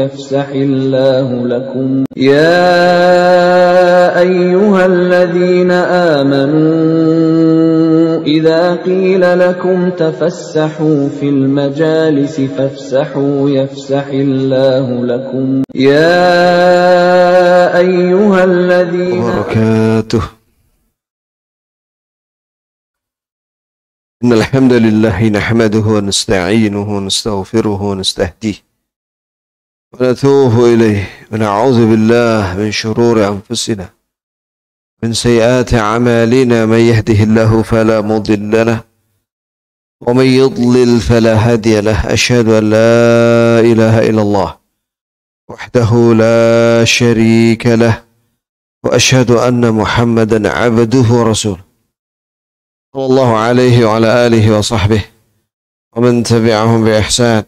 يفسح الله لكم يا أيها الذين آمنوا إذا قيل لكم تفسحوا في المجالس فافسحوا يفسح الله لكم يا أيها الذين وبركاته. إن الحمد لله نحمده ونستعينه ونستغفره ونستهديه ونتوب إليه ونعوذ بالله من شرور أنفسنا من سيئات أعمالنا من يهده الله فلا مضل له ومن يضلل فلا هادي له أشهد أن لا إله إلا الله وحده لا شريك له وأشهد أن محمدا عبده ورسوله صلى الله عليه وعلى آله وصحبه ومن تبعهم بإحسان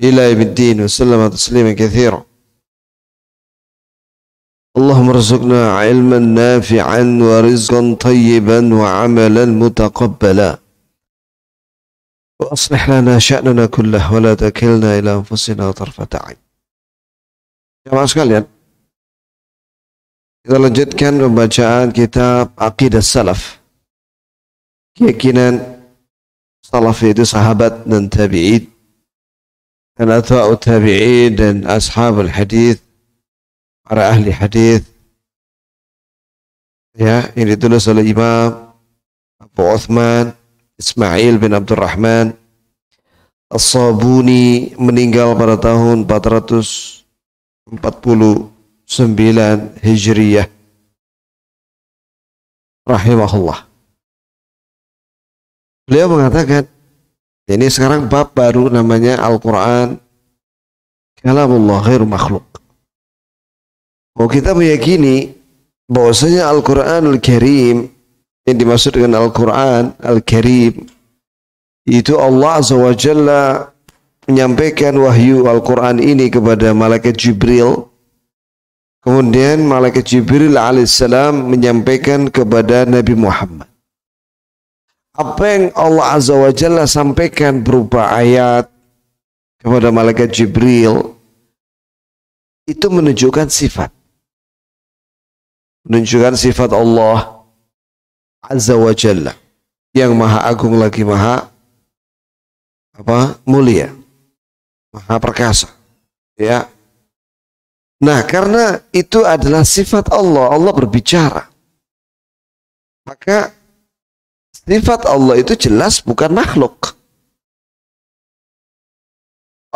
إلى يوم الدين وسلم تسليما كثيرا. اللهم ارزقنا علما نافعا ورزقا طيبا وعملا متقبلا وأصلح لنا شأننا كله ولا تكلنا إلى أنفسنا طرفة عين. Jemaah sekalian, kita lanjutkan pembacaan kitab Aqidah Salaf. Keyakinan salaf itu sahabat dan tabi'in dan atba'ut tabi'in dan ashabul hadith, para ahli hadith, ya, yang ditulis oleh Imam Abu Uthman Ismail bin Abdurrahman As-Sabuni, meninggal pada tahun 449 Hijriyah rahimahullah. Beliau mengatakan, ini sekarang bab baru namanya Al-Quran Kalamullah ghairu makhluk. Bahwa kita meyakini bahwasanya Al-Quran Al-Karim, yang dimaksud dengan Al-Quran Al-Karim, itu Allah Azza wa Jalla menyampaikan wahyu Al-Quran ini kepada malaikat Jibril. Kemudian malaikat Jibril alaihissalam menyampaikan kepada Nabi Muhammad. Apa yang Allah Azza wa Jalla sampaikan berupa ayat kepada malaikat Jibril itu menunjukkan sifat. Menunjukkan sifat Allah Azza wa Jalla yang maha agung lagi maha mulia, maha perkasa, ya. Nah, karena itu adalah sifat Allah, Allah berbicara, maka sifat Allah itu jelas bukan makhluk.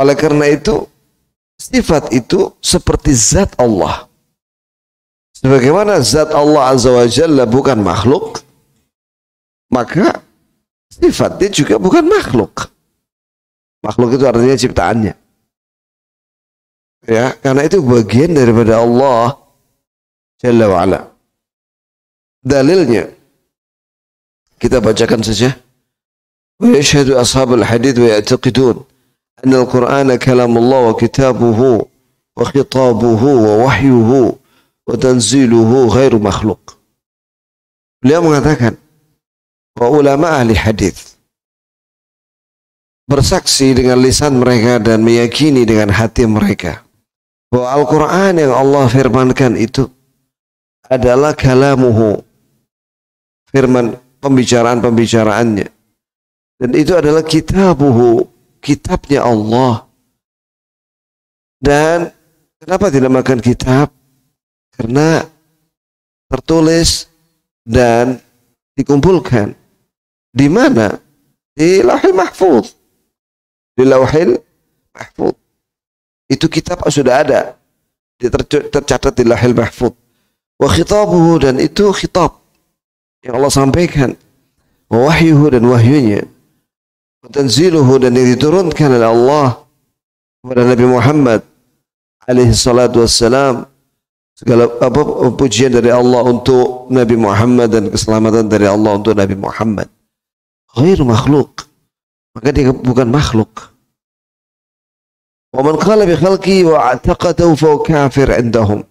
Oleh karena itu, sifat itu seperti zat Allah. Sebagaimana zat Allah Azza wa Jalla bukan makhluk, maka sifatnya juga bukan makhluk. Makhluk itu artinya ciptaannya. Ya, karena itu bagian daripada Allah Jalla wa'ala. Dalilnya kita bacakan saja. Wa yashhadu ashabul hadith wa ya'taqidun anna al-Qur'ana kalamullah wa kitabuhu wa khitabuhu wa wahyuhu wa tanziluhu ghairu makhluk. Beliau mengatakan bahwa ulama ahli hadith bersaksi dengan lisan mereka dan meyakini dengan hati mereka bahwa Al-Quran yang Allah firmankan itu adalah kalamuhu, firman pembicaraan-pembicaraannya, dan itu adalah kitabuhu, kitabnya Allah. Dan kenapa dinamakan kitab? Karena tertulis dan dikumpulkan di mana? Di Lauhil Mahfuz. Di Lauhil Mahfuz. Itu kitab sudah ada, tercatat di Lauhil Mahfuz. Wa khitabuhu, dan itu khitab yang Allah sampaikan. Wa wahyuhu, dan wahyunya. Wa tanziluhu, dan yang diturunkan oleh Allah kepada Nabi Muhammad alaihi salatu wassalam. Segala pujian dari Allah untuk Nabi Muhammad dan keselamatan dari Allah untuk Nabi Muhammad. Ghair makhluk, maka dia bukan makhluk. Wa man qala bi khalqi wa i'taqadahu fa kafir indahum.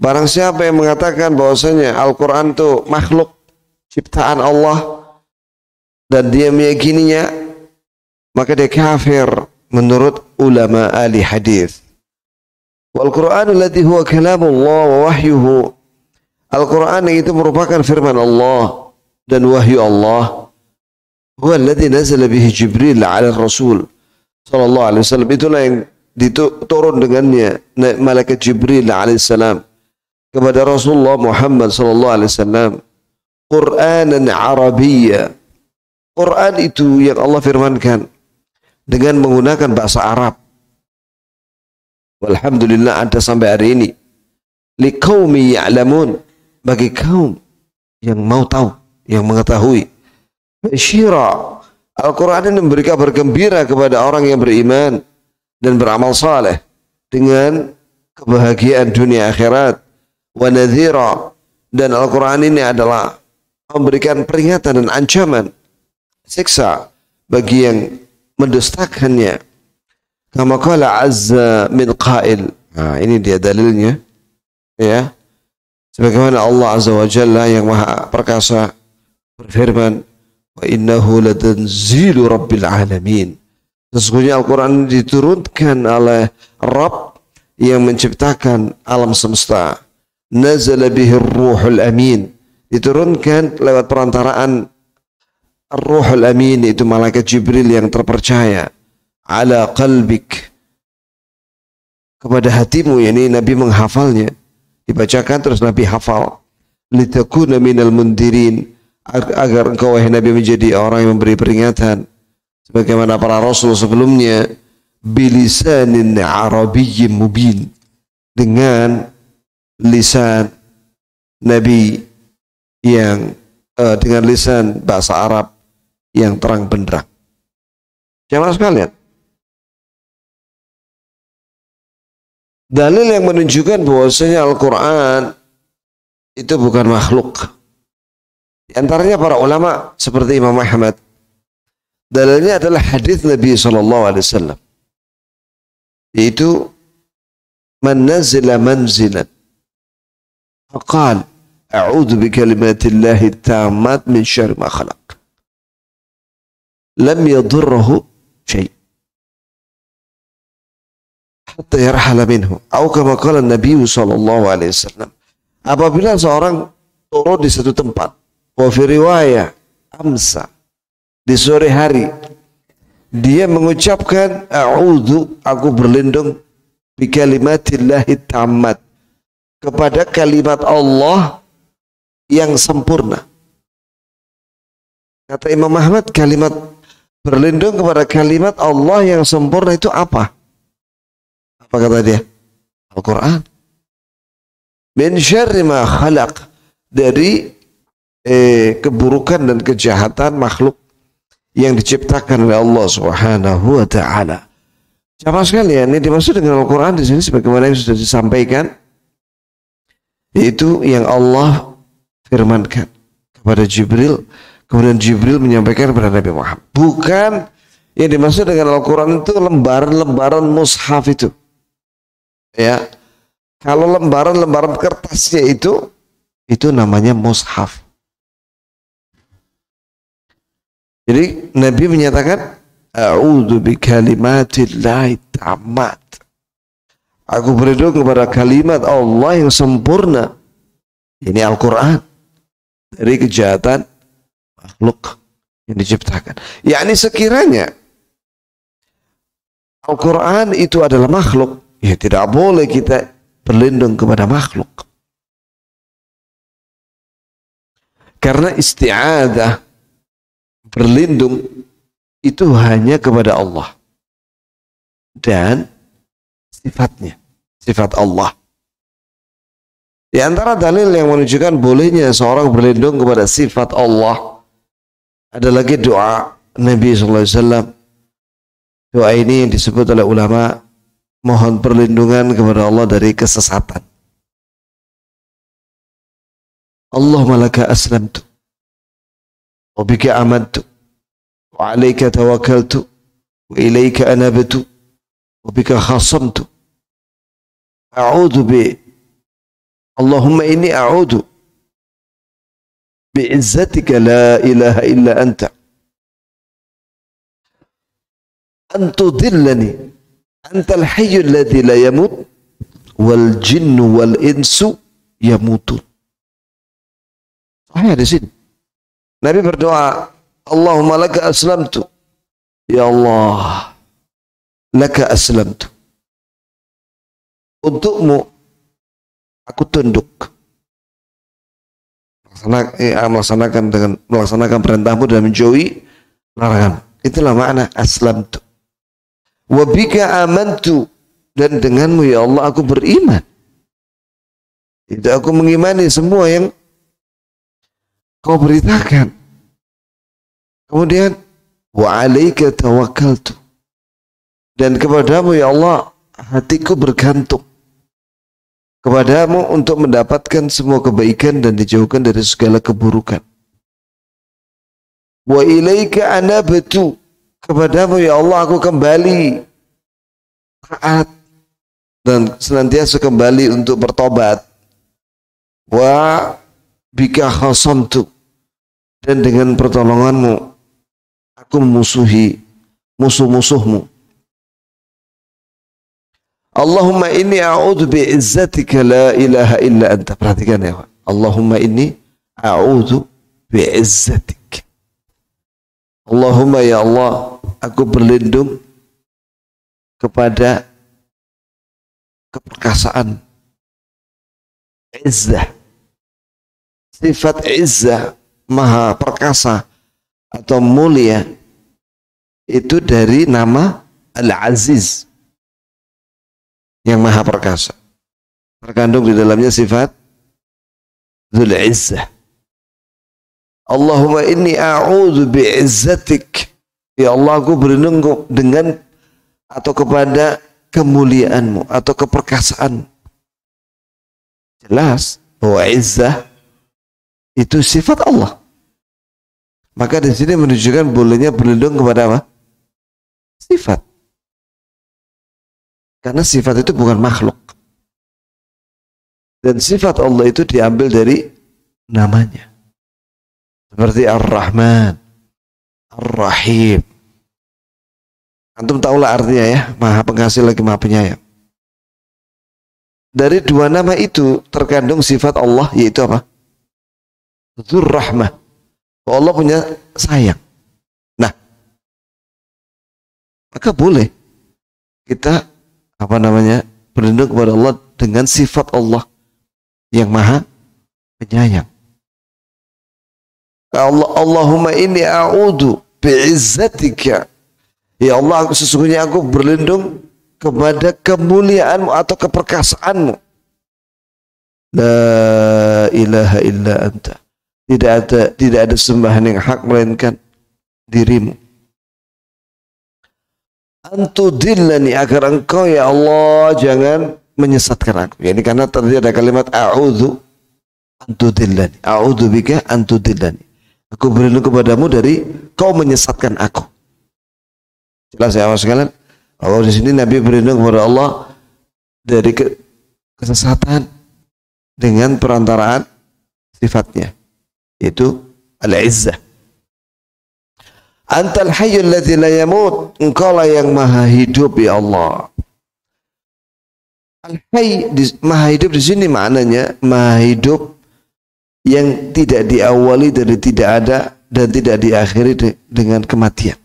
Barang siapa yang mengatakan bahwasanya Al-Qur'an itu makhluk ciptaan Allah dan dia meyakininya, maka dia kafir menurut ulama ahli hadis. Wal Qur'an alladhi huwa kalamullah wa wahyuhu. Al-Qur'an itu merupakan firman Allah dan wahyu Allah. Huwa alladhi nazala bihi Jibril 'ala Rasul sallallahu alaihi wasallam. Itulah yang diturun dengannya malaikat Jibril alaihi salam kepada Rasulullah Muhammad sallallahu alaihi wasallam. Qur'anan Arabiyya. Quran itu yang Allah firmankan dengan menggunakan bahasa Arab. Walhamdulillah ada sampai hari ini. Liqaumi ya'lamun, bagi kaum yang mau tahu, yang mengetahui. Basyira, Al-Quran ini memberi kabar gembira kepada orang yang beriman dan beramal saleh dengan kebahagiaan dunia akhirat. Wa nadhira, dan Al-Quran ini adalah memberikan peringatan dan ancaman siksa bagi yang mendustakannya. Kama qala azza min qail. Nah, ini dia dalilnya. Ya. Sebagaimana Allah azza wa jalla yang maha perkasa berfirman, wa innahu latanzilu rabbil alamin. Sesungguhnya Al-Quran diturunkan oleh Rabb yang menciptakan alam semesta. Nazala bihi ruhul amin. Diturunkan lewat perantaraan Ar-Ruhul Amin, itu malaikat Jibril yang terpercaya, ala qalbik, kepada hatimu, yakni Nabi menghafalnya, dibacakan terus Nabi hafal, litakuna minal mundirin, agar engkau wahai Nabi menjadi orang yang memberi peringatan sebagaimana para rasul sebelumnya, bilisanin arabiyyin mubin, dengan lisan Nabi yang dengan lisan bahasa Arab yang terang benderang. Jamaah sekalian, dalil yang menunjukkan bahwasanya Al-Quran itu bukan makhluk. Di antaranya para ulama seperti Imam Ahmad. Dalilnya adalah hadis Nabi SAW, yaitu man nazila manzilan faqal a'udzu bikalimatillahi tammat min syarri ma khalaq lam yadurruhu syai' hatta yarhala minhu, atau kama qala Nabi sallallahu alaihi wasallam. Apabila seorang turun di satu tempat, wa fi riwayah amsa, di sore hari, dia mengucapkan a'udzu, aku berlindung, bi kalimatillahi tammat, kepada kalimat Allah yang sempurna. Kata Imam Ahmad, kalimat berlindung kepada kalimat Allah yang sempurna itu apa? Apa kata dia? Al-Quran. Min syarri ma khalaq, dari keburukan dan kejahatan makhluk yang diciptakan oleh Allah Subhanahu wa taala. Jamaah sekalian, ini dimaksud dengan Al-Quran di sini sebagaimana yang sudah disampaikan, yaitu yang Allah firmankan kepada Jibril, kemudian Jibril menyampaikan kepada Nabi Muhammad. Bukan yang dimaksud dengan Al-Quran itu lembaran-lembaran mushaf itu. Ya, kalau lembaran-lembaran kertasnya itu namanya mushaf. Jadi Nabi menyatakan, a'udzu bikalimatillahi tammat, aku berlindung kepada kalimat Allah yang sempurna, ini Al-Quran, dari kejahatan makhluk yang diciptakan. Yakni sekiranya Al-Quran itu adalah makhluk, ya tidak boleh kita berlindung kepada makhluk. Karena isti'adah, berlindung, itu hanya kepada Allah dan sifatnya, sifat Allah. Di antara dalil yang menunjukkan bolehnya seorang berlindung kepada sifat Allah, ada lagi doa Nabi SAW. Doa ini yang disebut oleh ulama, mohon perlindungan kepada Allah dari kesesatan. Allahumma laka aslamtu wa bika amantu wa alaika tawakkaltu wa ilaika anabtu wa bika khasamtu. A'udzu bi Allahumma inni a'udzu bi'izzatika la ilaha illa anta an tudillani antal hayyul ladzi la yamut wal jinnu wal insu yamutun. Sahih di sini. Nabi berdoa, Allahumma laka aslamtu. Ya Allah, laka aslamtu. Untukmu aku tunduk. Melaksanakan perintahmu dan menjauhi larangan. Itulah makna aslamtu. Wa bika amantu, dan denganmu ya Allah aku beriman. Itu aku mengimani semua yang kau beritakan. Kemudian wa alaika tawakkaltu, dan kepadamu ya Allah hatiku bergantung. Kepadamu untuk mendapatkan semua kebaikan dan dijauhkan dari segala keburukan. Wa ilaika anabtu, kepadamu ya Allah aku kembali taat dan senantiasa kembali untuk bertobat. Wa bika khasamtu, dan dengan pertolonganmu aku memusuhi musuh-musuhmu. Allahumma inni a'udhu bi'izzatika la ilaha illa anta. Perhatikan ya Pak. Allahumma inni a'udhu bi'izzatik. Allahumma ya Allah, aku berlindung kepada keperkasaan. Izzah. Sifat izzah, maha perkasa atau mulia, itu dari nama Al-Aziz, yang maha perkasa. Terkandung di dalamnya sifat Dzul Izzah. Allahumma inni a'udzu bi'izzatik. Ya Allah, aku berlindung dengan atau kepada kemuliaanmu atau keperkasaan. Jelas bahwa izzah itu sifat Allah. Maka di sini menunjukkan bolehnya berlindung kepada apa? Sifat. Karena sifat itu bukan makhluk. Dan sifat Allah itu diambil dari namanya. Seperti Ar-Rahman, Ar-Rahim. Antum tahulah artinya ya, maha pengasih lagi maha penyayang. Dari dua nama itu terkandung sifat Allah, yaitu apa? Dzur Rahmah. Allah punya sayang. Nah, maka boleh kita berlindung kepada Allah dengan sifat Allah yang maha penyayang. Allahumma inni a'udhu bi'izzatika. Ya Allah, sesungguhnya aku berlindung kepada kemuliaanmu atau keperkasaanmu. La ilaha illa anta. Tidak ada sembahan yang hak melainkan dirimu. Antudillani, agar engkau ya Allah jangan menyesatkan aku. Ini karena tadi ada kalimat a'udhu antudillani. A'udhu bika antudillani. Aku berlindung kepadamu dari kau menyesatkan aku. Jelas ya sekalian. Allah di sini Nabi berlindung kepada Allah dari kesesatan dengan perantaraan sifatnya, yaitu Al-Izzah. Antal hayyul ladzi la yamut, engkaulah yang maha hidup ya Allah. Al-Hayy, maha hidup di sini maknanya maha hidup yang tidak diawali dari tidak ada dan tidak diakhiri dengan kematian.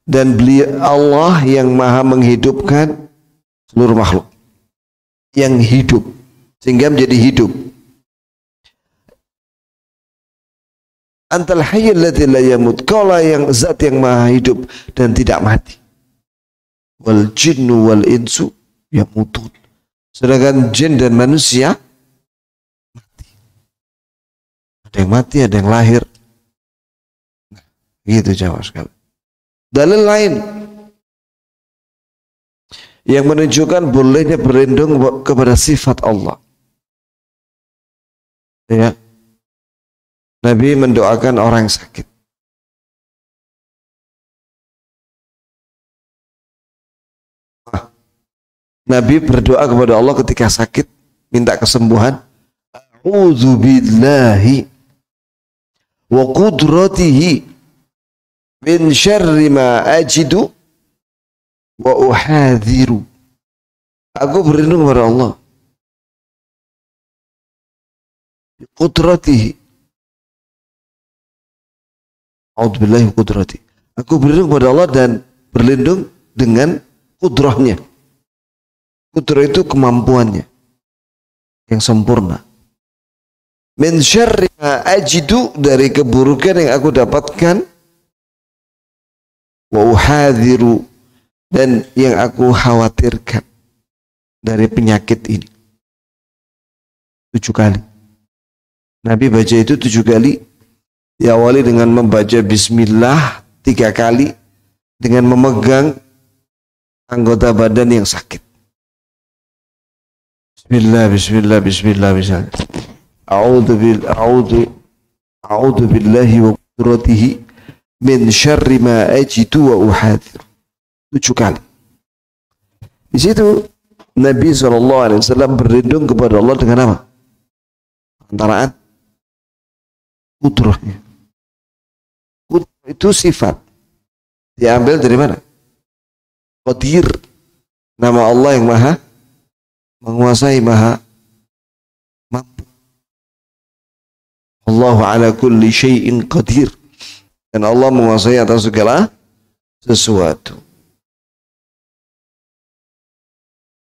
Dan beliau Allah yang maha menghidupkan seluruh makhluk yang hidup sehingga menjadi hidup. Antal hayyul ladzi la yamut, kaulah yang zat yang maha hidup dan tidak mati. Wal jinnu wal insu yamutun, sedangkan jin dan manusia mati. Ada yang mati, ada yang lahir. Nah, gitu jawab sekali. Dalil lain yang menunjukkan bolehnya berlindung kepada sifat Allah. Ya. Nabi mendoakan orang yang sakit. Nabi berdoa kepada Allah ketika sakit, minta kesembuhan. A'udzu billahi wa qudratihi min syarri ma ajidu wa uhadhiru. Aku berlindung kepada Allah. Qudratihi. A'udzubillahi qudrati. Aku berlindung kepada Allah dan berlindung dengan kudrahnya. Kudrah itu kemampuannya yang sempurna. Min syarri ma ajidu, dari keburukan yang aku dapatkan, wa uhadhiru, dan yang aku khawatirkan dari penyakit ini. 7 kali. Nabi baca itu 7 kali. Diawali dengan membaca bismillah 3 kali dengan memegang anggota badan yang sakit. Bismillah, bismillah, bismillah, bismillah. A'udzu billahi wa qudratihi min syarri ma ajidu wa uhadhir. 7 kali. Di situ Nabi SAW berlindung kepada Allah dengan apa? Antaraan kudrahnya. Kudrah itu sifat. Diambil dari mana? Qadir. Nama Allah yang maha menguasai, maha mampu. Allahu ala kulli syai'in qadir. Dan Allah menguasai atas segala sesuatu.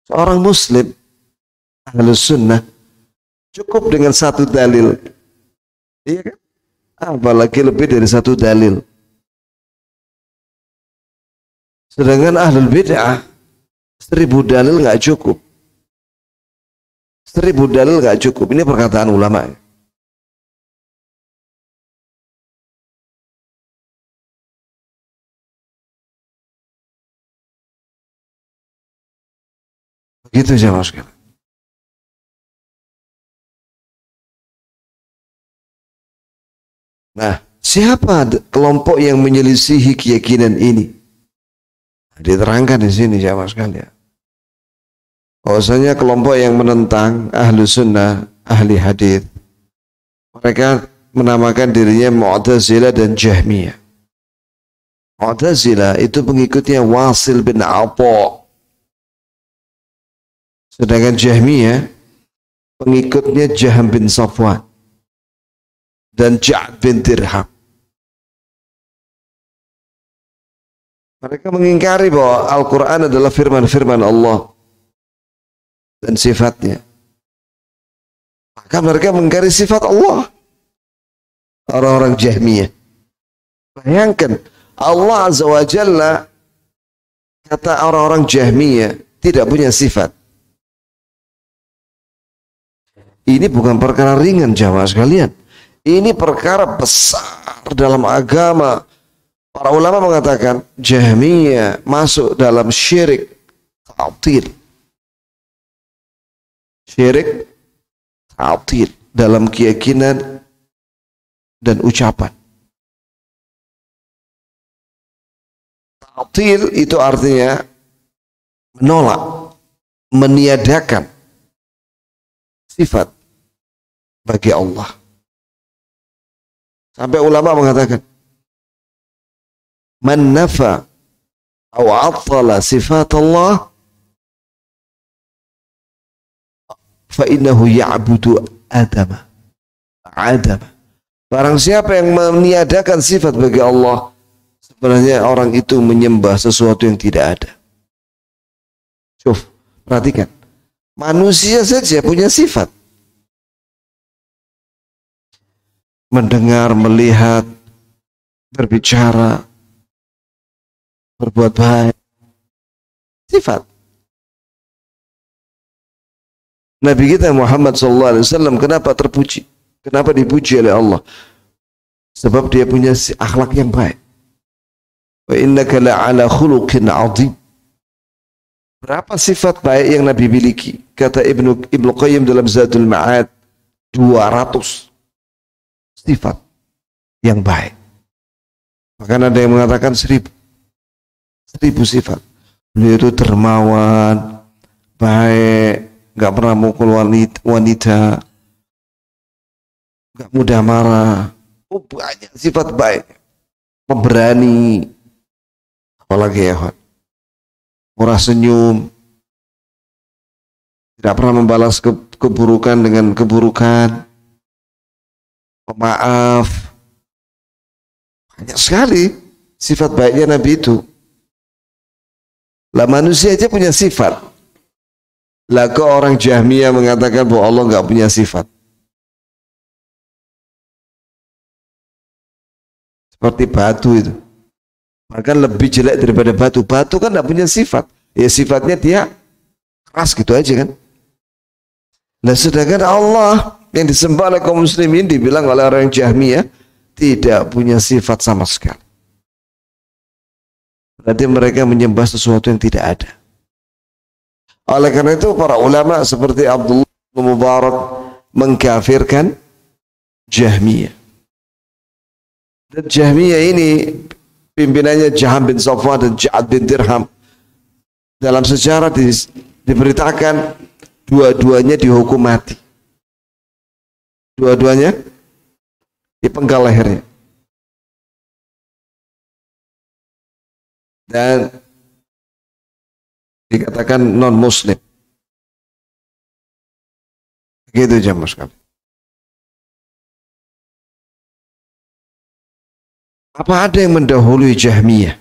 Seorang muslim Ahlus Sunnah cukup dengan 1 dalil. Iya kan? Apalagi lebih dari 1 dalil. Sedangkan Ahlul Bid'ah 1000 dalil nggak cukup. 1000 dalil nggak cukup. Ini perkataan ulama. Begitu jamaah sekalian. Nah, siapa kelompok yang menyelisihi keyakinan ini? Diterangkan di sini jamaah sekalian. Bahwasanya kelompok yang menentang ahlu sunnah, ahli hadis, mereka menamakan dirinya Mu'tazilah dan Jahmiyah. Mu'tazilah itu pengikutnya Wasil bin Atha. Sedangkan Jahmiyah pengikutnya Jaham bin Safwan dan Ja'ad bin Dirham. Mereka mengingkari bahwa Al-Quran adalah firman-firman Allah dan sifatnya. Maka mereka mengingkari sifat Allah. Orang-orang Jahmiyah. Bayangkan, Allah Azza wa Jalla, kata orang-orang Jahmiyah, tidak punya sifat. Ini bukan perkara ringan jamaah sekalian. Ini perkara besar dalam agama. Para ulama mengatakan Jahmiyah masuk dalam syirik ta'til. Syirik ta'til dalam keyakinan dan ucapan. Ta'til itu artinya menolak, meniadakan sifat bagi Allah. Sampai ulama mengatakan man nafa aw attala sifat Allah fa innahu ya'budu adama. Barang siapa yang meniadakan sifat bagi Allah, sebenarnya orang itu menyembah sesuatu yang tidak ada. Syuf, perhatikan. Manusia saja punya sifat. Mendengar, melihat, berbicara, berbuat baik. Sifat. Nabi kita Muhammad SAW kenapa terpuji? Kenapa dipuji oleh Allah? Sebab dia punya akhlak yang baik. Wa innaka la'ala khuluqin 'azim. Berapa sifat baik yang Nabi miliki? Kata Ibnu Qayyim dalam Zadul Ma'ad, 200 sifat yang baik. Bahkan ada yang mengatakan 1000 sifat. Beliau itu dermawan, baik, nggak pernah mukul wanita, nggak mudah marah. Oh, banyak sifat baik. Pemberani, apalagi ya, murah senyum, tidak pernah membalas keburukan dengan keburukan, pemaaf. Banyak sekali sifat baiknya Nabi itu. Lah manusia aja punya sifat. Lah kok orang Jahmiyah mengatakan bahwa Allah nggak punya sifat. Seperti batu itu. Bahkan lebih jelek daripada batu. Batu kan nggak punya sifat. Ya sifatnya dia keras gitu aja kan. Nah sedangkan Allah yang disembah oleh kaum muslimin dibilang oleh orang Jahmiyah tidak punya sifat sama sekali. Berarti mereka menyembah sesuatu yang tidak ada. Oleh karena itu para ulama seperti Abdullah bin Mubarak mengkafirkan Jahmiyah. Dan Jahmiyah ini pimpinannya Jaham bin Safwan dan Ja'ad bin Dirham. Dalam sejarah diberitakan dua-duanya dihukum mati. Dua-duanya dipenggal lehernya. Dan dikatakan non-muslim. Begitu jamaah sekali. Apa ada yang mendahului Jahmiyah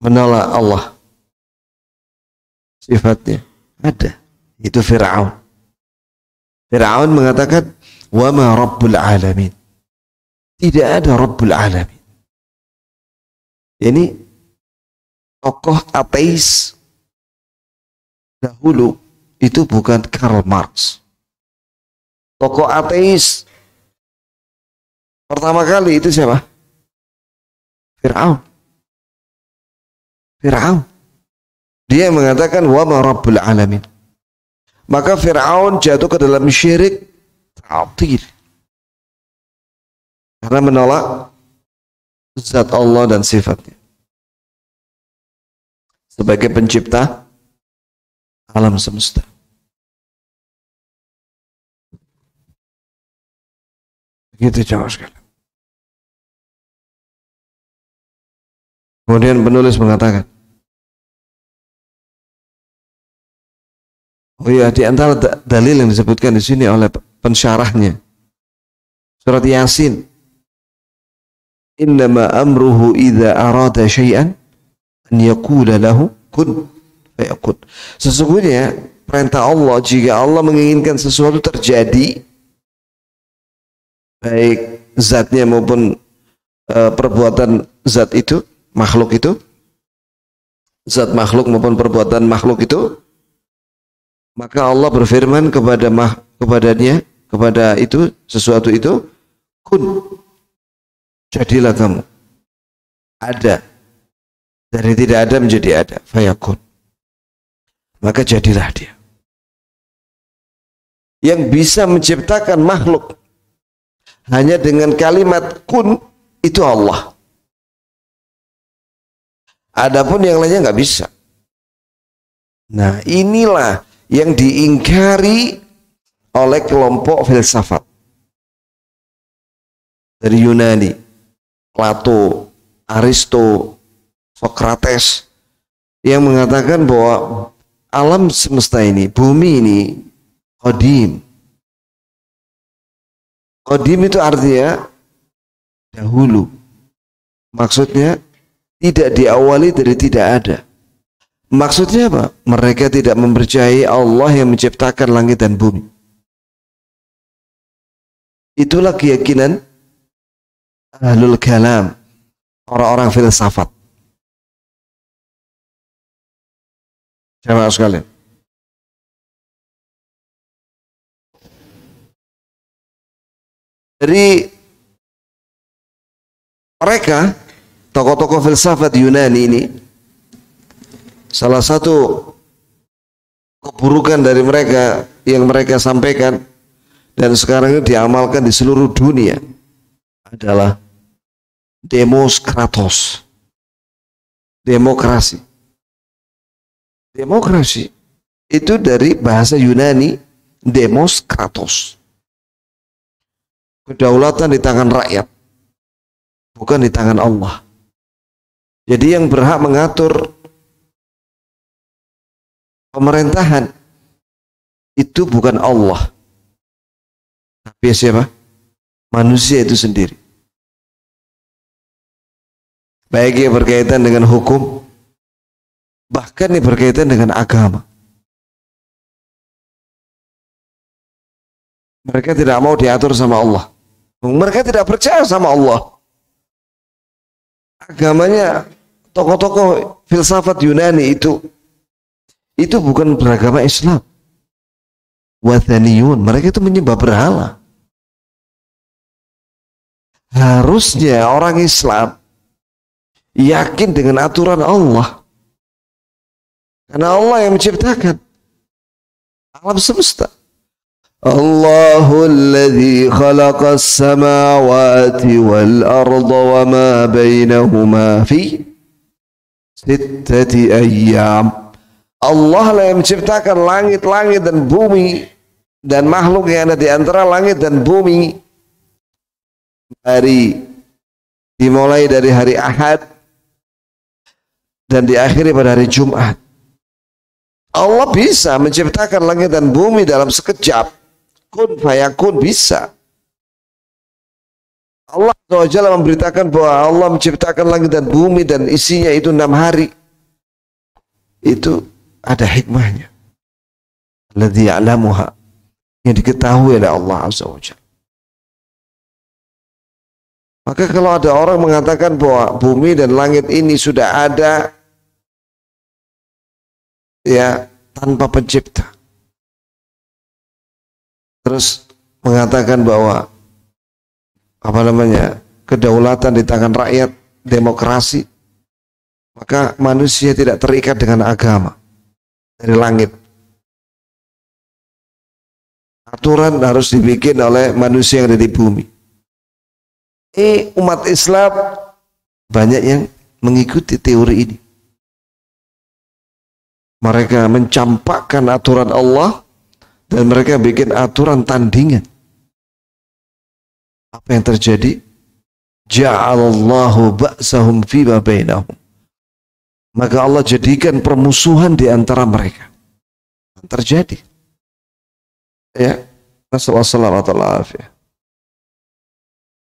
menolak Allah? Sifatnya ada. Itu Fir'aun. Fir'aun mengatakan, wa ma rabbul alamin. Tidak ada Rabbul alamin. Ini tokoh ateis dahulu itu bukan Karl Marx. Tokoh ateis pertama kali itu siapa? Fir'aun. Fir'aun. Dia mengatakan wa ma rabbul alamin. Maka Fir'aun jatuh ke dalam syirik ta'til. Karena menolak zat Allah dan sifatnya. Sebagai pencipta alam semesta. Begitu jamaah sekalian. Kemudian penulis mengatakan, oh iya, di antara dalil yang disebutkan di sini oleh pensyarahnya, surat Yasin, innama amruhu idza arada syai'an an yaqula lahu kun fayakun. Sesungguhnya perintah Allah, jika Allah menginginkan sesuatu terjadi, baik zatnya maupun perbuatan zat itu, makhluk itu, zat makhluk maupun perbuatan makhluk itu, maka Allah berfirman kepadanya, kepada itu, sesuatu itu, kun, jadilah kamu. Ada. Dari tidak ada menjadi ada. Fayakun. Maka jadilah dia. Yang bisa menciptakan makhluk hanya dengan kalimat kun, itu Allah. Adapun yang lainnya nggak bisa. Nah, inilah yang diingkari oleh kelompok filsafat dari Yunani, Plato, Aristo, Socrates, yang mengatakan bahwa alam semesta ini, bumi ini qadim. Qadim itu artinya dahulu. Maksudnya tidak diawali dari tidak ada. Maksudnya apa? Mereka tidak mempercayai Allah yang menciptakan langit dan bumi. Itulah keyakinan ahlul kalam, orang-orang filsafat. Jamaah sekalian. Dari mereka, tokoh-tokoh filsafat Yunani ini, salah satu keburukan dari mereka yang mereka sampaikan dan sekarang ini diamalkan di seluruh dunia adalah demos kratos, demokrasi. Demokrasi itu dari bahasa Yunani demos kratos, kedaulatan di tangan rakyat, bukan di tangan Allah. Jadi yang berhak mengatur pemerintahan itu bukan Allah, tapi siapa? Manusia itu sendiri. Baik yang berkaitan dengan hukum, bahkan yang berkaitan dengan agama. Mereka tidak mau diatur sama Allah. Mereka tidak percaya sama Allah. Agamanya tokoh-tokoh filsafat Yunani itu bukan beragama Islam. Wathaniyun, mereka itu menyembah berhala. Harusnya orang Islam yakin dengan aturan Allah. Karena Allah yang menciptakan alam semesta. Allahul ladzi khalaqas samawati wal arda wa ma bainahuma fi sittati ayyam. Allah lah yang menciptakan langit-langit dan bumi dan makhluk yang ada di antara langit dan bumi. Dimulai dari hari Ahad dan diakhiri pada hari Jumat. Allah bisa menciptakan langit dan bumi dalam sekejap. Kun fayakun, bisa. Allah SWT memberitakan bahwa Allah menciptakan langit dan bumi dan isinya itu 6 hari. Itu ada hikmahnya. Alladzi ya'lamuha, yang diketahui oleh Allah SWT. Maka kalau ada orang mengatakan bahwa bumi dan langit ini sudah ada ya tanpa pencipta, terus mengatakan bahwa kedaulatan di tangan rakyat, demokrasi, maka manusia tidak terikat dengan agama dari langit. Aturan harus dibikin oleh manusia yang ada di bumi. Umat Islam banyak yang mengikuti teori ini. Mereka mencampakkan aturan Allah dan mereka bikin aturan tandingan. Apa yang terjadi? Ja'alallahu ba'sahum fima bainahum. Maka Allah jadikan permusuhan di antara mereka. Terjadi. Ya, Nasallallahu alaihi.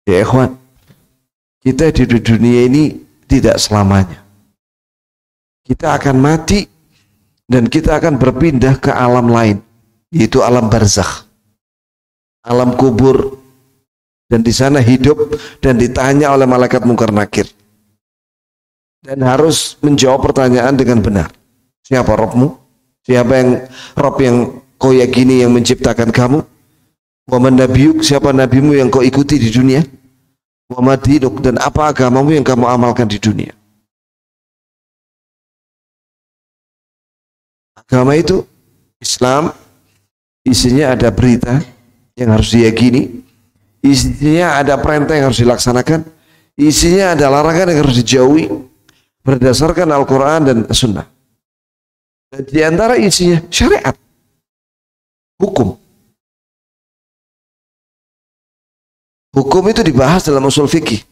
Ya ikhwan, kita di dunia ini tidak selamanya. Kita akan mati dan kita akan berpindah ke alam lain, yaitu alam barzakh, alam kubur, dan di sana hidup dan ditanya oleh malaikat mungkar nakir dan harus menjawab pertanyaan dengan benar. Siapa Robmu? Rob yang kau yakini yang menciptakan kamu? Wa man nabiyuk, siapa nabimu yang kau ikuti di dunia? Wa ma dinuk, dan apa agamamu yang kamu amalkan di dunia? Agama itu Islam, isinya ada berita yang harus diyakini, isinya ada perintah yang harus dilaksanakan, isinya ada larangan yang harus dijauhi berdasarkan Al-Quran dan Sunnah. Dan di antara isinya syariat, hukum. Hukum itu dibahas dalam usul fikih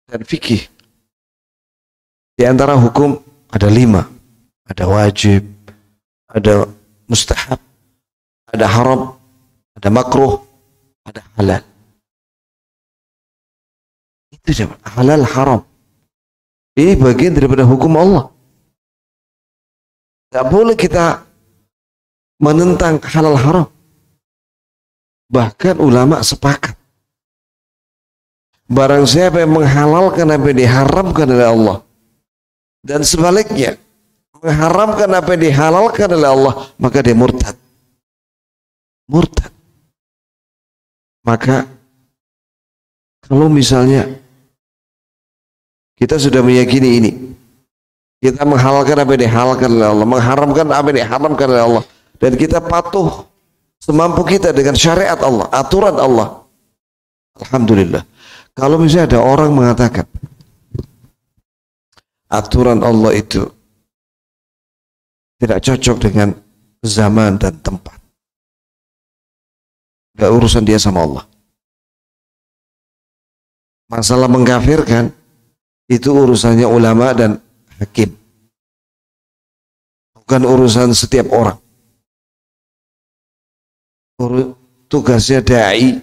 dan fikih. Di antara hukum ada 5. Ada wajib, ada mustahab, ada haram, ada makruh, ada halal. Itu siapa? Halal, haram. Ini bagian daripada hukum Allah. Tidak boleh kita menentang halal haram. Bahkan ulama sepakat. Barang siapa yang menghalalkan apa yang diharamkan oleh Allah, dan sebaliknya mengharamkan apa yang dihalalkan oleh Allah, maka dia murtad. Murtad. Maka kalau misalnya kita sudah meyakini ini, kita menghalalkan apa yang dihalalkan oleh Allah, mengharamkan apa yang diharamkan oleh Allah, dan kita patuh semampu kita dengan syariat Allah, aturan Allah, alhamdulillah. Kalau misalnya ada orang mengatakan aturan Allah itu tidak cocok dengan zaman dan tempat, gak urusan dia sama Allah. Masalah mengkafirkan itu urusannya ulama dan hakim, bukan urusan setiap orang. Tugasnya dai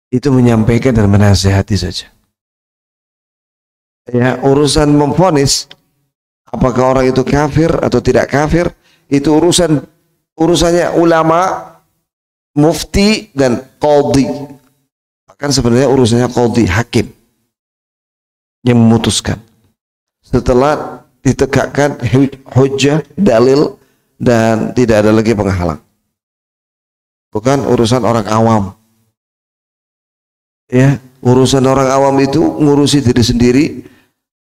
itu menyampaikan dan menasihati saja. Ya, urusan memvonis apakah orang itu kafir atau tidak kafir itu urusannya ulama, mufti dan qadhi. Bahkan sebenarnya urusannya qadhi, hakim yang memutuskan. Setelah ditegakkan hujjah, dalil dan tidak ada lagi penghalang. Bukan urusan orang awam. Ya, urusan orang awam itu ngurusi diri sendiri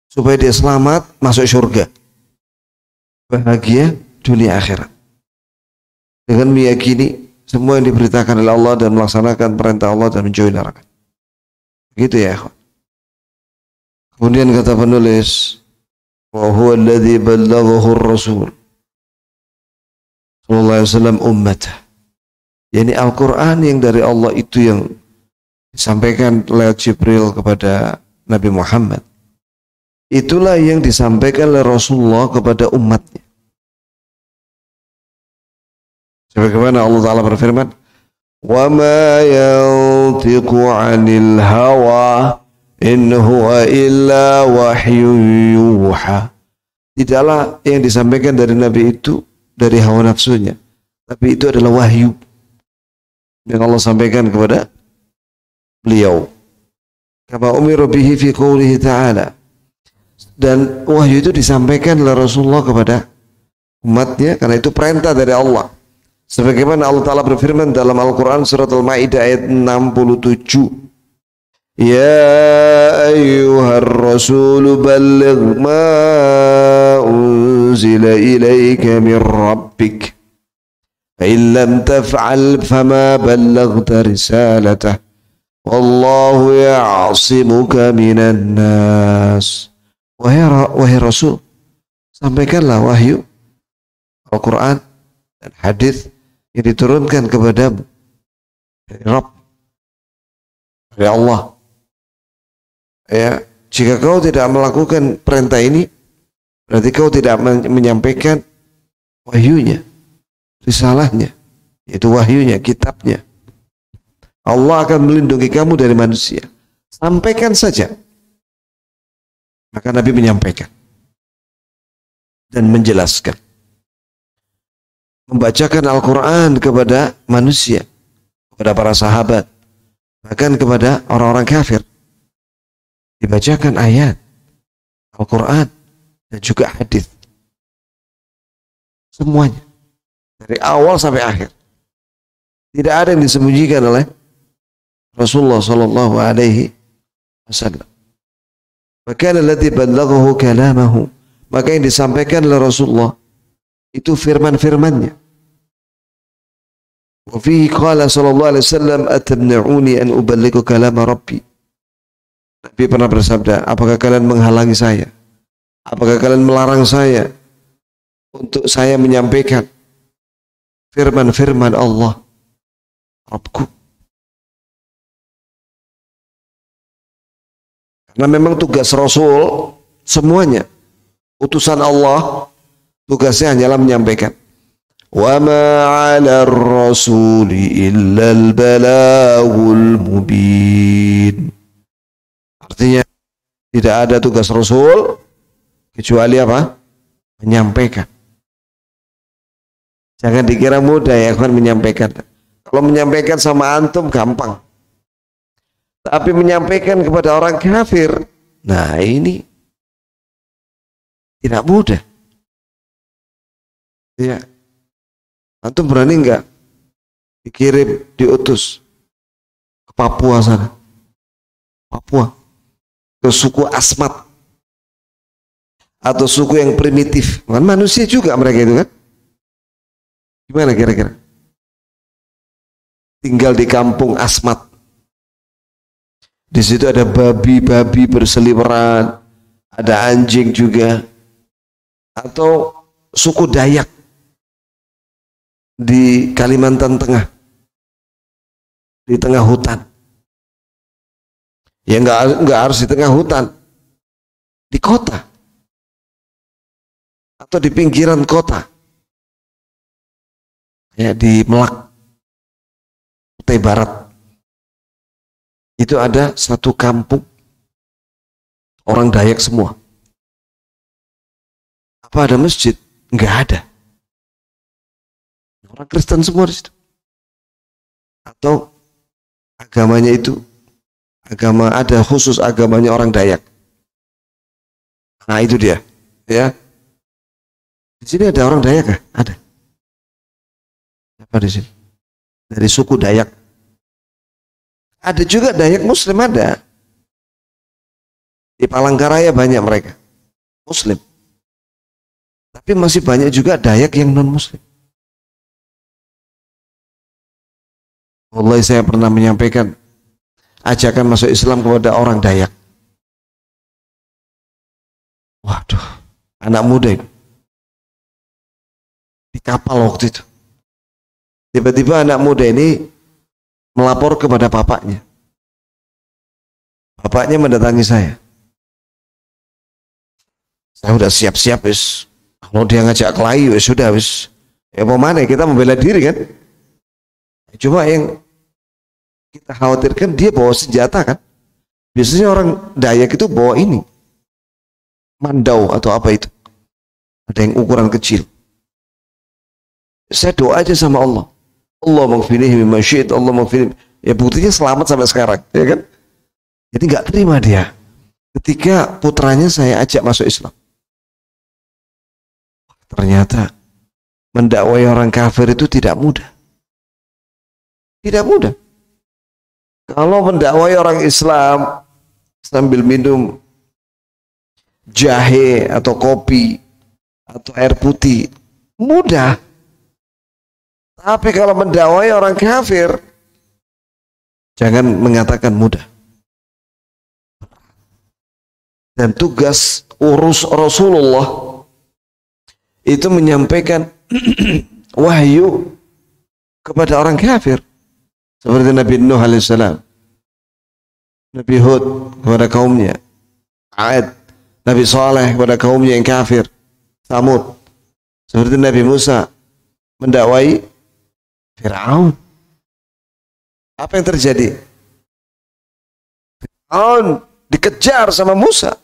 supaya dia selamat masuk surga. Bahagia dunia akhirat. Dengan meyakini semua yang diberitakan oleh Allah dan melaksanakan perintah Allah dan menjauhi larangan. Begitu ya, ikhwan. Kemudian kata penulis, wa huwa alladhi ballaghahu ar-rasul sallallahu alaihi wasallam ummatahu. Yani Al-Quran yang dari Allah itu yang disampaikan oleh Jibril kepada Nabi Muhammad. Itulah yang disampaikan oleh Rasulullah kepada umatnya. Sebagaimana Allah Ta'ala berfirman, وَمَا يَنْتِقُ عَنِ الْهَوَىٰ إِنْ هُوَ إِلَّا وَحْيٌ يُوحَىٰ. Tidaklah yang disampaikan dari Nabi itu dari hawa nafsunya, tapi itu adalah wahyu yang Allah sampaikan kepada beliau. Kama umiru bihi fi qoulihi ta'ala. Dan wahyu itu disampaikan oleh Rasulullah kepada umatnya karena itu perintah dari Allah. Sebagaimana Allah Ta'ala berfirman dalam Al-Quran surat Al-Ma'idah ayat 67. Ya ayyuhar rasul balligh ma unzila ilaika min rabbik. فإن لم تفعل فما بلغت رسالته والله يعصمك من الناس. Wahai Rasul, sampaikanlah wahyu Al-Quran dan hadis yang diturunkan kepadamu dari Rabb, dari Allah. Ya, jika kau tidak melakukan perintah ini, berarti kau tidak menyampaikan wahyunya, risalahnya, yaitu wahyunya, kitabnya. Allah akan melindungi kamu dari manusia. Sampaikan saja. Maka Nabi menyampaikan dan menjelaskan, membacakan Al-Quran kepada manusia, kepada para sahabat, bahkan kepada orang-orang kafir. Dibacakan ayat Al-Quran dan juga hadis, semuanya dari awal sampai akhir. Tidak ada yang disembunyikan oleh Rasulullah sallallahu alaihi wasallam. Maka alladhi ballaghahu kalamahu, maka yang disampaikan oleh Rasulullah itu firman-firmannya. Wa fihi qala sallallahu alaihi wasallam atamna'uni an uballigha kalama rabbi. Nabi pernah bersabda, apakah kalian menghalangi saya? Apakah kalian melarang saya untuk saya menyampaikan firman-firman Allah Rabbku? Karena memang tugas Rasul semuanya, utusan Allah, tugasnya hanyalah menyampaikan. Wa ma 'ala ar-rasuli illa al-balaghul mubin. Artinya tidak ada tugas Rasul kecuali apa? Menyampaikan. Jangan dikira mudah ya kan menyampaikan. Kalau menyampaikan sama antum gampang. Tapi menyampaikan kepada orang kafir, nah ini tidak mudah. Ya, antum berani nggak dikirim, diutus ke Papua sana, Papua, ke suku Asmat atau suku yang primitif, kan manusia juga mereka itu kan? Gimana kira-kira? Tinggal di kampung Asmat. Di situ ada babi-babi berseliweran, ada anjing juga. Atau suku Dayak di Kalimantan Tengah, di tengah hutan. Ya nggak harus di tengah hutan, di kota atau di pinggiran kota. Ya di Melak. Kutai Barat. Itu ada satu kampung orang Dayak semua. Apa ada masjid? Enggak ada. Orang Kristen semua di situ. Atau agamanya itu ada khusus agamanya orang Dayak. Nah itu dia, ya. Di sini ada orang Dayak kah? Ada. Apa di sini? Dari suku Dayak. Ada juga Dayak Muslim ada. Di Palangkaraya banyak mereka Muslim. Tapi masih banyak juga Dayak yang non Muslim. Wallahi saya pernah menyampaikan ajakan masuk Islam kepada orang Dayak. Waduh, anak muda itu. Di kapal waktu itu. Tiba-tiba anak muda ini melapor kepada bapaknya. Bapaknya mendatangi saya. Saya udah siap-siap wis. Kalau dia ngajak kelahi wis sudah wis. Ya mau mana kita membela diri kan? Cuma yang kita khawatirkan dia bawa senjata kan. Biasanya orang Dayak itu bawa ini. Mandau atau apa itu. Ada yang ukuran kecil. Saya doa aja sama Allah. Allah maghfirni mimma syi'ta, Allah maghfirni. Ya buktinya selamat sampai sekarang, ya kan? Jadi nggak terima dia. Ketika putranya saya ajak masuk Islam. Ternyata mendakwai orang kafir itu tidak mudah. Tidak mudah. Kalau mendakwai orang Islam sambil minum jahe atau kopi atau air putih, mudah. Tapi kalau mendakwai orang kafir, jangan mengatakan mudah. Dan tugas urus Rasulullah itu menyampaikan wahyu kepada orang kafir. Seperti Nabi Nuh alaihissalam, Nabi Hud kepada kaumnya, Ad, Nabi Saleh kepada kaumnya yang kafir, Samud. Seperti Nabi Musa mendakwai Fir'aun. Apa yang terjadi? Fir'aun dikejar sama Musa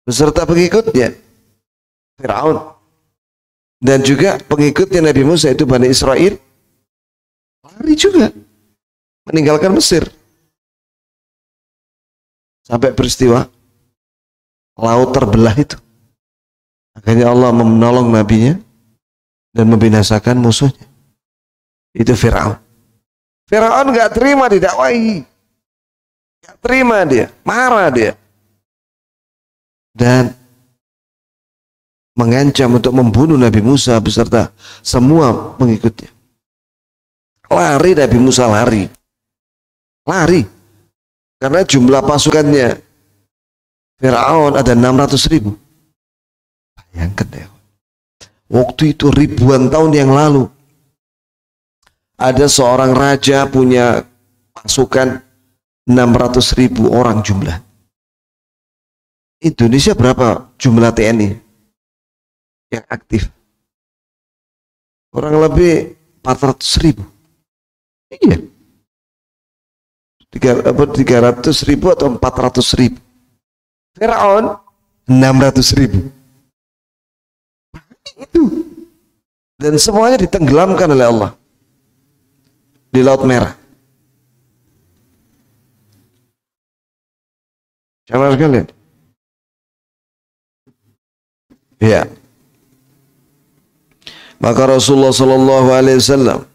beserta pengikutnya. Fir'aun dan juga pengikutnya Nabi Musa itu Bani Israel lari juga meninggalkan Mesir sampai peristiwa laut terbelah itu. Akhirnya Allah menolong nabinya dan membinasakan musuhnya. Itu Fir'aun. Fir'aun gak terima didakwahi. Gak terima dia, marah dia. Dan mengancam untuk membunuh Nabi Musa beserta semua pengikutnya. Lari Nabi Musa lari. Karena jumlah pasukannya Fir'aun ada 600.000. Bayangkan ya. Waktu itu ribuan tahun yang lalu ada seorang raja punya pasukan 600.000 orang jumlah. Indonesia berapa jumlah TNI yang aktif? Kurang lebih 400.000. Iya. 300.000 atau 400.000. Firaun 600.000. Itu. Dan semuanya ditenggelamkan oleh Allah di Laut Merah. Jangan sekalian. Ya. Maka Rasulullah Shallallahu Alaihi Wasallam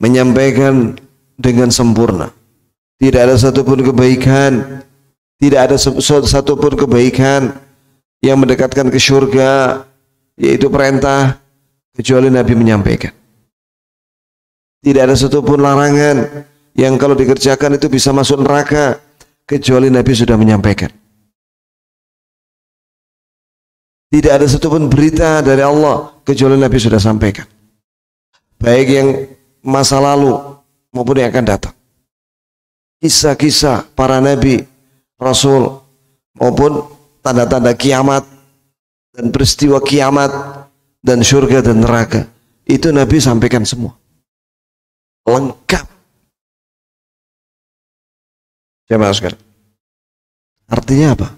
menyampaikan dengan sempurna. Tidak ada satupun kebaikan, tidak ada satupun kebaikan yang mendekatkan ke surga, yaitu perintah, kecuali Nabi menyampaikan. Tidak ada satupun larangan yang kalau dikerjakan itu bisa masuk neraka, kecuali Nabi sudah menyampaikan. Tidak ada satupun berita dari Allah, kecuali Nabi sudah sampaikan. Baik yang masa lalu maupun yang akan datang. Kisah-kisah para nabi, rasul, maupun tanda-tanda kiamat dan peristiwa kiamat dan surga dan neraka, itu Nabi sampaikan semua lengkap. Jamaah sekalian. Artinya apa?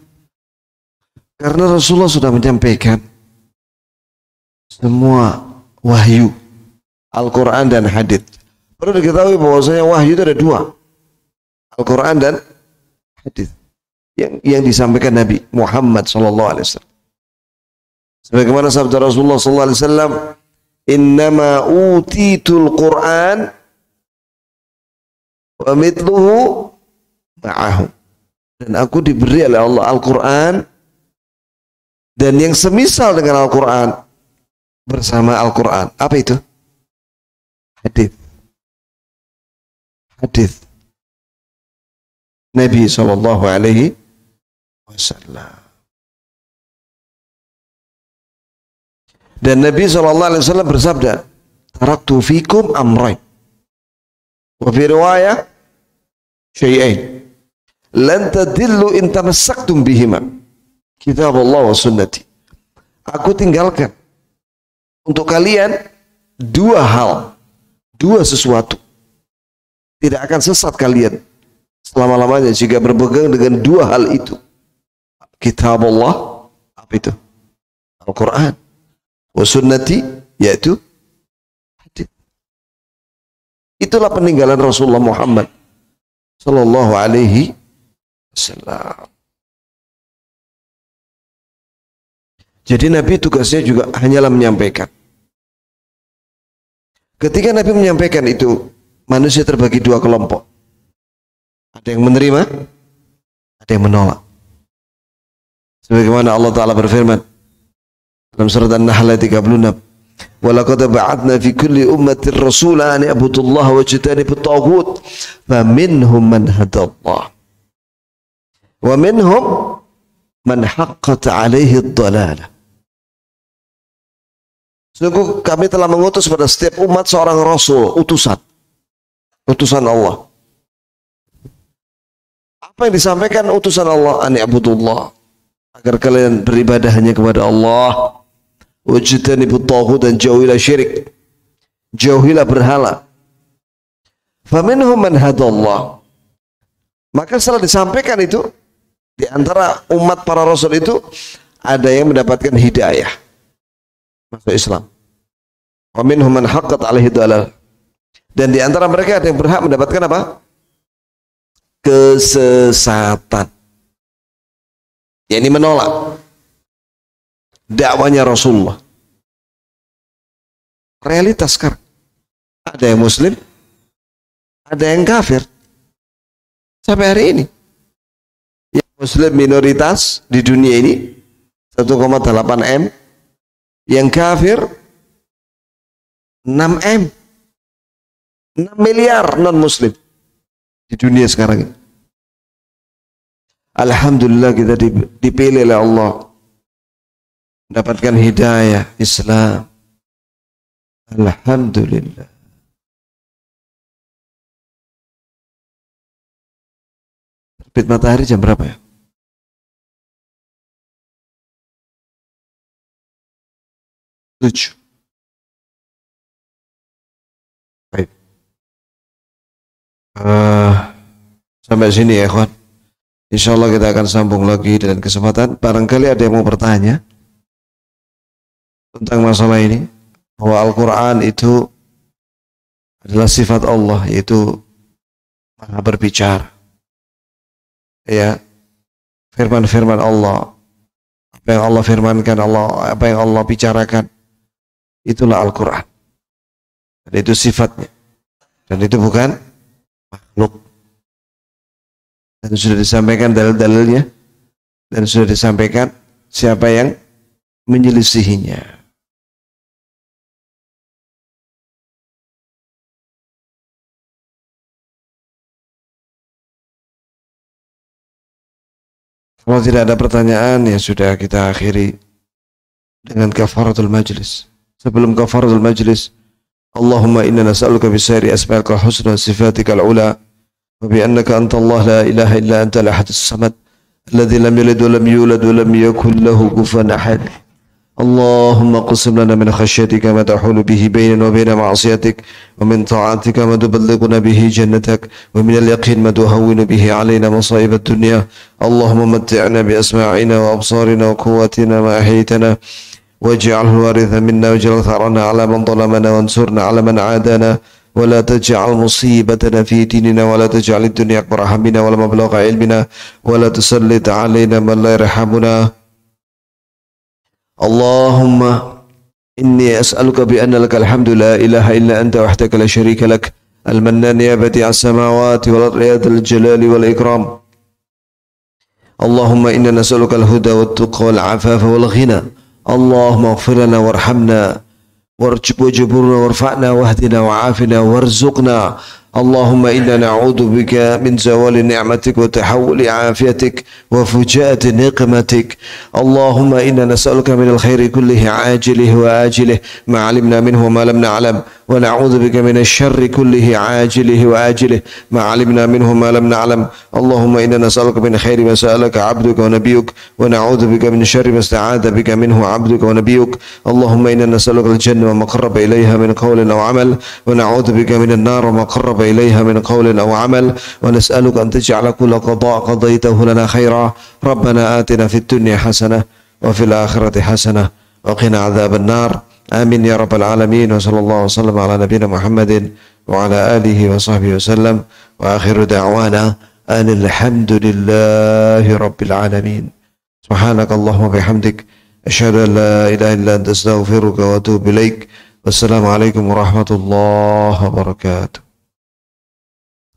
Karena Rasulullah sudah menyampaikan semua wahyu, Al-Quran dan hadits. Perlu diketahui bahwasanya wahyu itu ada dua, Al-Quran dan hadits yang disampaikan Nabi Muhammad SAW. Sebagaimana sabda Rasulullah SAW, innama utitul Quran wa mithluhu ma'ahu. Dan aku diberi oleh Allah Al-Quran dan yang semisal dengan Al-Quran bersama Al-Quran. Apa itu? Hadis. Hadis Nabi sallallahu alaihi wasallam. Dan Nabi sallallahu alaihi wasallam bersabda, taraktu fikum amrayn. Wa fi riwayah syai'ain. Lan tadillu in tamassaktum bihima. Kitab Allah wa sunnati. Aku tinggalkan untuk kalian dua hal, dua sesuatu. Tidak akan sesat kalian selama-lamanya jika berpegang dengan dua hal itu. Kitab Allah, apa itu? Al-Quran. Wa sunnati, yaitu hadits. Itulah peninggalan Rasulullah Muhammad sallallahu alaihi wasallam. Jadi Nabi tugasnya juga hanyalah menyampaikan. Ketika Nabi menyampaikan itu, manusia terbagi dua kelompok. Ada yang menerima, ada yang menolak. Sebagaimana Allah Ta'ala berfirman dalam surat An-Nahl ayat 36, وَلَقَدْ بَعَثْنَا فِي كُلِّ أُمَّةٍ رَسُولًا أَنِ اعْبُدُوا اللَّهَ وَاجْتَنِبُوا الطَّاغُوتَ فَمِنْهُمْ مَنْ هَدَى اللَّهُ وَمِنْهُمْ مَنْ حَقَّتْ عَلَيْهِ الضَّلَالَةُ. Sungguh kami telah mengutus pada setiap umat seorang rasul, utusan Allah. Apa yang disampaikan utusan Allah? An i'budullah, agar kalian beribadah hanya kepada Allah. Wajtanibut taghut, dan jauhilah syirik, jauhilah berhala. Faminhum man hadallah. Maka setelah disampaikan itu, di antara umat para rasul itu ada yang mendapatkan hidayah, masuk Islam. Wa minhum man haqqat alaihi dalal. Dan di antara mereka ada yang berhak mendapatkan apa? Kesesatan. Yakni menolak dakwanya Rasulullah. Realitas sekarang, ada yang muslim, ada yang kafir. Sampai hari ini yang muslim minoritas di dunia ini 1,8 M, yang kafir 6 M, 6 miliar non muslim di dunia sekarang ini. Alhamdulillah kita dipilih oleh Allah, mendapatkan hidayah Islam. Alhamdulillah. Terbit matahari jam berapa ya? 7. Baik. Sampai sini ya ikhwan. Insyaallah kita akan sambung lagi dengan kesempatan. Barangkali ada yang mau bertanya tentang masalah ini, bahwa Al-Quran itu adalah sifat Allah, yaitu Maha berbicara. Ya, firman-firman Allah, apa yang Allah firmankan, apa yang Allah bicarakan, itulah Al-Quran. Dan itu sifatnya. Dan itu bukan makhluk. Dan sudah disampaikan dalil-dalilnya, dan sudah disampaikan siapa yang menyelisihinya. Kalau tidak ada pertanyaan, ya sudah, kita akhiri dengan kafaratul majlis. Sebelum kafaratul majlis, Allahumma inna nas'aluka bisairi asma'ika husna sifatikal ula wa bi annaka anta Allah la ilaha illa anta al-ahadus samad alladhi lam yalid wa lam yulad wa lam yakul lahu kufuwan ahad. اللهم اقسم لنا من خشيتك ما تحول به بيننا وبين معصيتك ومن طاعتك ما تبلغنا به جنتك ومن اليقين ما تهون به علينا مصائب الدنيا اللهم متعنا بأسماعنا وأبصارنا وقواتنا ما أحييتنا واجعله الوارث منا واجعل ثأرنا على من ظلمنا وانصرنا على من عادانا ولا تجعل مصيبتنا في ديننا ولا تجعل الدنيا أكبر همنا ولا مبلغ علمنا ولا تسلط علينا من لا يرحمنا اللهم إني أسألك بأن لك الحمد لا إله إلا أنت وحدك لا شريك لك المنان يا بديع السماوات والأرض يا ذا الجلال والإكرام اللهم إنا نسألك الهدى والتقى والعفاف والغنى اللهم اغفر لنا وارحمنا وجبرنا وارفعنا واهدنا وعافنا وارزقنا اللهم إنا نعوذ بك من زوال نعمتك وتحول عافيتك وفجاءة نقمتك اللهم إنا نسألك من الخير كله عاجله وآجله ما علمنا منه وما لم نعلم ونعوذ بك من الشر كله عاجله وآجله ما علمنا منه وما لم نعلم اللهم إنا نسألك من خير ما سألك عبدك ونبيك ونعوذ بك من شر ما استعاذ بك منه عبدك ونبيك اللهم إنا نسألك الجنة وما قرب إليها من قول أو عمل ونعوذ بك من النار وما قرب إليها من قول أو عمل ونسألك أن تجعل كل قضاء قضيته لنا خيرا ربنا آتنا في الدنيا حسنة وفي الآخرة حسنة وقنا عذاب النار آمين يا رب العالمين وصلى الله وسلم على نبينا محمد وعلى آله وصحبه وسلم وآخر دعوانا أن الحمد لله رب العالمين سبحانك اللهم وبحمدك أشهد أن لا إله إلا أنت أستغفرك وأتوب إليك والسلام عليكم ورحمة الله وبركاته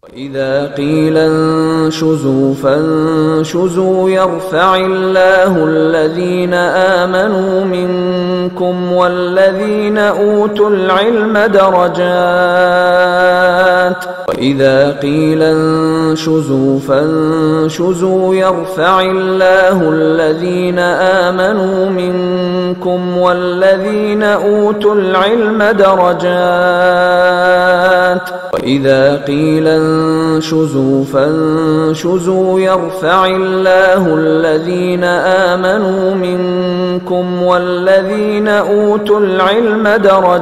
وإذا قيل انشزوا فانشزوا يرفع الله الذين آمنوا منكم والذين أوتوا العلم درجات وإذا قيل انشزوا فانشزوا يرفع الله الذين آمنوا منكم والذين أوتوا العلم درجات وإذا قيل انشزوا فانشزوا يرفع الله الذين آمنوا منكم والذين أوتوا العلم درجات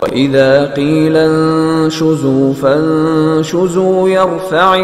وإذا قيل انشزوا فانشزوا يرفع